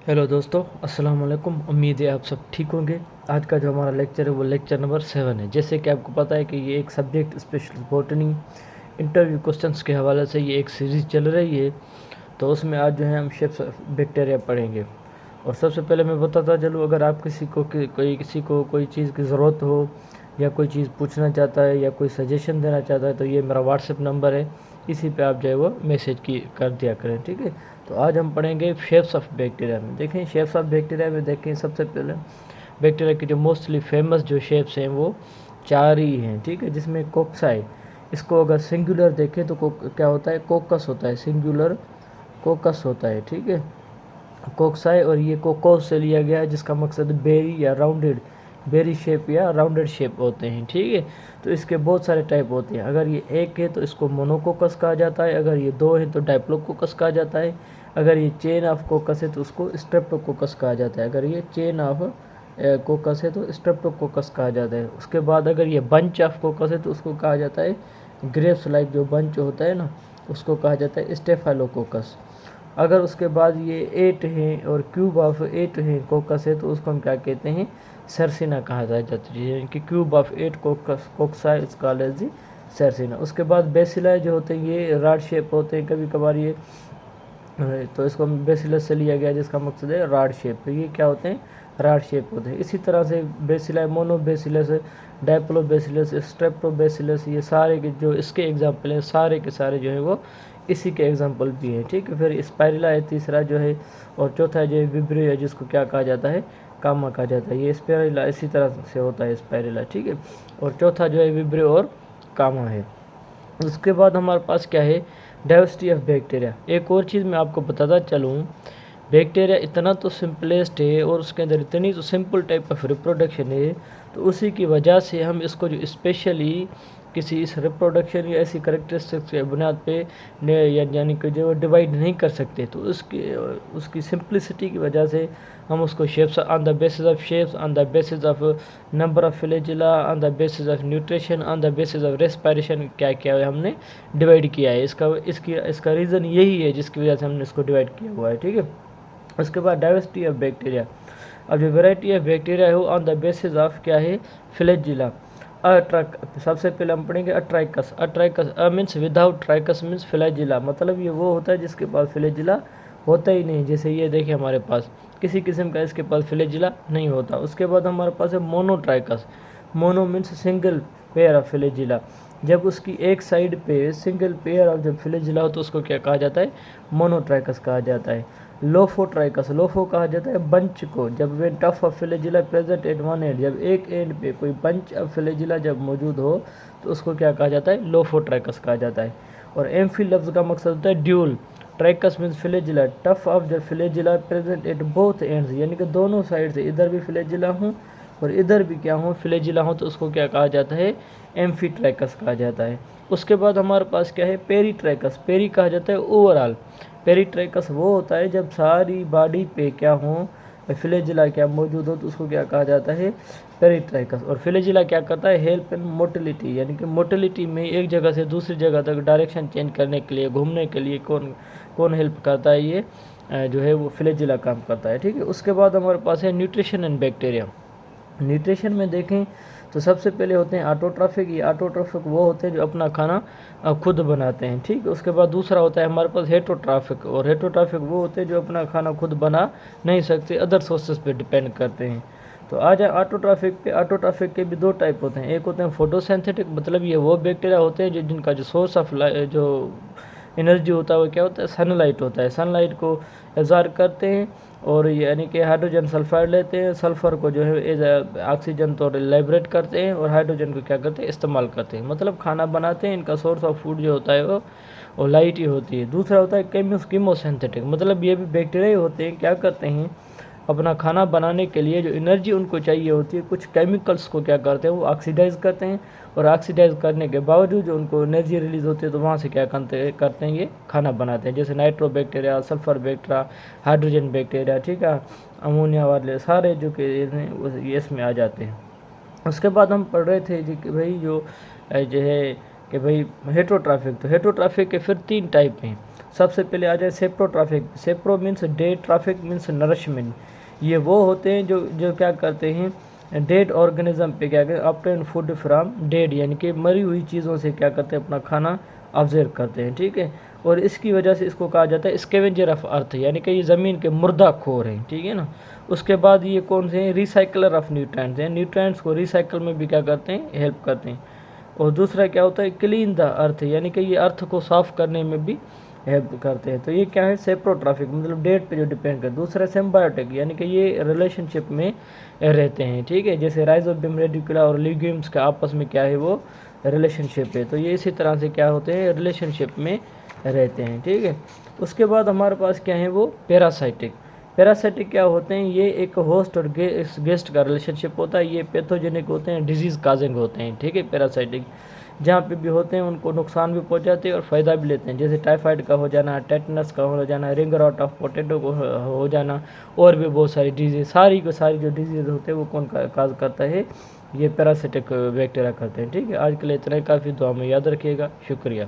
Hello दोस्तों, अस्सलाम वालेकुम। उम्मीद है आप सब ठीक होंगे। आज का जो हमारा लेक्चर है वो लेक्चर नंबर 7 है। जैसे कि आपको पता है कि ये एक subject special botany interview questions के हवाले से ये एक सीरीज़ चल रही है। तो उसमें आज जो है हम शेप्स ऑफ बैक्टीरिया पढ़ेंगे। और सबसे पहले मैं बताता चलूँ, अगर आप किसी को कोई चीज़ की ज़रूरत हो या कोई चीज़ पूछना चाहता है या कोई सजेशन देना चाहता है तो ये मेरा व्हाट्सएप नंबर है, इसी पे आप जो है वो मैसेज की कर दिया करें, ठीक है। तो आज हम पढ़ेंगे शेप्स ऑफ बैक्टीरिया में। देखें शेप्स ऑफ बैक्टीरिया में, देखें सबसे पहले बैक्टीरिया की जो मोस्टली फेमस जो शेप्स हैं वो 4 ही हैं, ठीक है। जिसमें कोक्साई, इसको अगर सिंगुलर देखें तो क्या होता है, कोकस होता है, सिंगुलर कोकस होता है, ठीक है, कोक्साई। और ये कोकोस से लिया गया है, जिसका मकसद बेरी या राउंडेड बेरी शेप या राउंडेड शेप होते हैं, ठीक है। तो इसके बहुत सारे टाइप होते हैं। अगर ये एक है तो इसको मोनोकोकस कहा जाता है, अगर ये 2 है तो डाइप्लोकोकस कहा जाता है, अगर ये चेन ऑफ कोकस है तो उसको स्ट्रेप्टोकोकस कहा जाता है, अगर ये चेन ऑफ कोकस है तो स्ट्रेप्टोकोकस कहा जाता है। उसके बाद अगर ये बंच ऑफ कोकस है तो उसको कहा जाता है ग्रेप्स लाइक जो बंच होता है ना, उसको कहा जाता है स्टेफाइलोकोकस। अगर उसके बाद ये 8 है और क्यूब ऑफ 8 है कोकस है तो उसको हम क्या कहते हैं, सरसिना कहा जाता है, यानी कि cube of 8 coccus cocci is called as the sarcina. उसके बाद बेसिलाई जो होते हैं ये राड शेप होते हैं, कभी कभार ये तो इसको बेसिलस से लिया गया जिसका मकसद है राड शेप। तो ये क्या होते हैं, राड शेप होते हैं। इसी तरह से bacilli, monobacillus, diplobacillus, streptobacillus, ये सारे के जो इसके एग्जाम्पल हैं, सारे के सारे जो है वो इसी के एग्जाम्पल भी हैं, ठीक है। फिर स्पाइरला है तीसरा जो है, और चौथा जो है विब्रियो है, जिसको क्या कहा जाता है, कामा कहा जाता है। ये स्पाइरला इसी तरह से होता है, स्पाइरला, ठीक है। और चौथा जो है विब्रियो और कामा है। उसके बाद हमारे पास क्या है, डाइवर्सिटी ऑफ बैक्टीरिया। एक और चीज़ मैं आपको बताता चलूँ, बैक्टीरिया इतना तो सिंपलेस्ट है और उसके अंदर इतनी तो सिंपल टाइप ऑफ रिप्रोडक्शन है, तो उसी की वजह से हम इसको जो स्पेशली किसी इस रिप्रोडक्शन या ऐसी करेक्टरिस्टिक्स के बुनियाद पे यानी कि जो डिवाइड नहीं कर सकते, तो उसकी सिंपलिसिटी की वजह से हम उसको shapes on the basis of shapes, on the basis of number of flagella, on the basis of nutrition, on the basis of respiration क्या क्या है हमने डिवाइड किया है। इसका रीज़न यही है जिसकी वजह से हमने इसको डिवाइड किया हुआ है, ठीक है। उसके बाद डाइवर्सिटी ऑफ बैक्टीरिया। अब जो वेराइटी ऑफ बैक्टीरिया है वो ऑन द बेसिस ऑफ क्या है, फ्लैजिला। सबसे पहले हम पढ़ेंगे atrichous. Atrichous means without trichous means flagella, मतलब ये वो होता है जिसके पास फ्लैजिला होता ही नहीं। जैसे ये देखिए हमारे पास किसी किस्म का इसके पास फ्लैजिला नहीं होता। उसके बाद हमारे पास है monotrichous. Mono means single pair of flagella, जब उसकी एक साइड पे सिंगल पेयर ऑफ जब फ्लैजिला हो तो उसको क्या कहा जाता है, मोनोट्राइकस कहा जाता है। लोफोट्राइकस, लोफो कहा जाता है बंच को, जब वे tuft of flagella present at one end, जब एक एंड पे कोई बंच ऑफ फ्लैजिला जब मौजूद हो तो उसको क्या कहा जाता है, लोफोट्राइकस कहा जाता है। और एम्फी लफ्ज़ का मकसद होता है dual. Trichous means flagella, tuft of जब flagella present at both ends, यानी कि दोनों साइड से, इधर भी फ्लैजिला हूँ और इधर भी क्या हो, फ्लैजिला हो, तो उसको क्या कहा जाता है, एम्फीट्राइकस कहा जाता है। उसके बाद हमारे पास क्या है, पेरीट्राइकस। पेरी कहा जाता है ओवरऑल। पेरीट्राइकस वो होता है जब सारी बॉडी पे क्या हो, फ्लैजिला क्या मौजूद हो, तो उसको क्या कहा जाता है, पेरीट्राइकस। और फ्लैजिला क्या करता है, हेल्प इन मोटिलिटी, यानी कि मोटिलिटी में एक जगह से दूसरी जगह तक डायरेक्शन चेंज करने के लिए, घूमने के लिए कौन कौन हेल्प करता है, ये जो है वो फ्लैजिला काम करता है, ठीक है। उसके बाद हमारे पास है न्यूट्रिशन एंड बैक्टीरिया। न्यूट्रिशन में देखें तो सबसे पहले होते हैं ऑटोट्रॉफिक। ये ऑटोट्रॉफिक वो होते हैं जो अपना खाना खुद बनाते हैं, ठीक है। उसके बाद दूसरा होता है हमारे पास हेटरोट्रॉफिक, और हेटरोट्रॉफिक वो होते हैं जो अपना खाना खुद बना नहीं सकते, अदर सोर्सेज पे डिपेंड करते हैं। तो आ जाए ऑटोट्रॉफिक पे। ऑटोट्रॉफिक के भी 2 टाइप होते हैं। एक होते हैं फोटोसिंथेटिक, मतलब ये वो बैक्टीरिया होते हैं जो जिनका जो सोर्स ऑफ जो एनर्जी होता है वो क्या होता है, सनलाइट होता है। सनलाइट को एब्जॉर्ब करते हैं और यानी कि हाइड्रोजन सल्फाइड लेते हैं, सल्फ़र को जो है एज ऑक्सीजन तो लाइब्रेट करते हैं और हाइड्रोजन को क्या करते हैं, इस्तेमाल करते हैं, मतलब खाना बनाते हैं। इनका सोर्स ऑफ फूड जो होता है वो लाइट ही होती है। दूसरा होता है कीमोसिंथेटिक, मतलब ये भी बैक्टीरिया ही होते हैं, क्या करते हैं, अपना खाना बनाने के लिए जो एनर्जी उनको चाहिए होती है, कुछ केमिकल्स को क्या करते हैं, वो ऑक्सीडाइज करते हैं, और ऑक्सीडाइज करने के बावजूद जो उनको एनर्जी रिलीज़ होती है तो वहाँ से क्या करते हैं, ये खाना बनाते हैं। जैसे nitro bacteria, sulphur bacteria, hydrogen bacteria, ठीक है, अमोनिया वाले सारे जो कि ये इसमें आ जाते हैं। उसके बाद हम पढ़ रहे थे जी कि भाई जो है कि भाई हेटरोट्रॉफिक, तो हेटरोट्रॉफिक के फिर 3 टाइप हैं। सबसे पहले आ जाए saprotrophic. Sapro means dead, trophic means nourishment. ये वो होते हैं जो क्या करते हैं, डेड ऑर्गेनिज्म पे क्या करते हैं, ऑब्टेन फूड फ्रॉम डेड, यानी कि मरी हुई चीज़ों से क्या करते हैं, अपना खाना ऑब्जर्व करते हैं, ठीक है। और इसकी वजह से इसको कहा जाता है स्कैवेंजर ऑफ अर्थ, यानी कि ये ज़मीन के मुर्दा खोर हैं, ठीक है ना। उसके बाद ये कौन से हैं, रिसाइकलर ऑफ न्यूट्रिएंट्स हैं, न्यूट्रिएंट्स को रिसाइकल में भी क्या करते हैं, हेल्प करते हैं। और दूसरा क्या होता है, क्लीन द अर्थ, यानी कि ये अर्थ को साफ़ करने में भी हेल्प करते हैं। तो ये क्या है, सेप्रोट्रॉफिक, मतलब डेट पे जो डिपेंड करते हैं। दूसरा सिम्बायोटिक, यानी कि ये रिलेशनशिप में रहते हैं, ठीक है। जैसे राइजोबियम, रेडिकुला और लिग्यूम्स का आपस में क्या है, वो रिलेशनशिप है। तो ये इसी तरह से क्या होते हैं, रिलेशनशिप में रहते हैं, ठीक है। उसके बाद हमारे पास क्या है, वो पैरासाइटिक। पैरासाइटिक क्या होते हैं, ये एक होस्ट और गेस्ट का रिलेशनशिप होता है। ये पैथोजेनिक होते हैं, डिजीज़ काजिंग होते हैं, ठीक है। पैरासाइटिक जहाँ पे भी होते हैं उनको नुकसान भी पहुँचाते हैं और फ़ायदा भी लेते हैं। जैसे टाइफाइड का हो जाना, टेटनस का हो जाना, रिंग रॉट ऑफ पोटैटो को हो जाना, और भी बहुत सारी डिजीज़, सारी को सारी जो डिजीज़ होते हैं वो कौन काज करता है, ये पैरासाइटिक बैक्टीरिया करते हैं, ठीक है। आज के लिए इतना ही काफ़ी, दुआ में याद रखिएगा। शुक्रिया।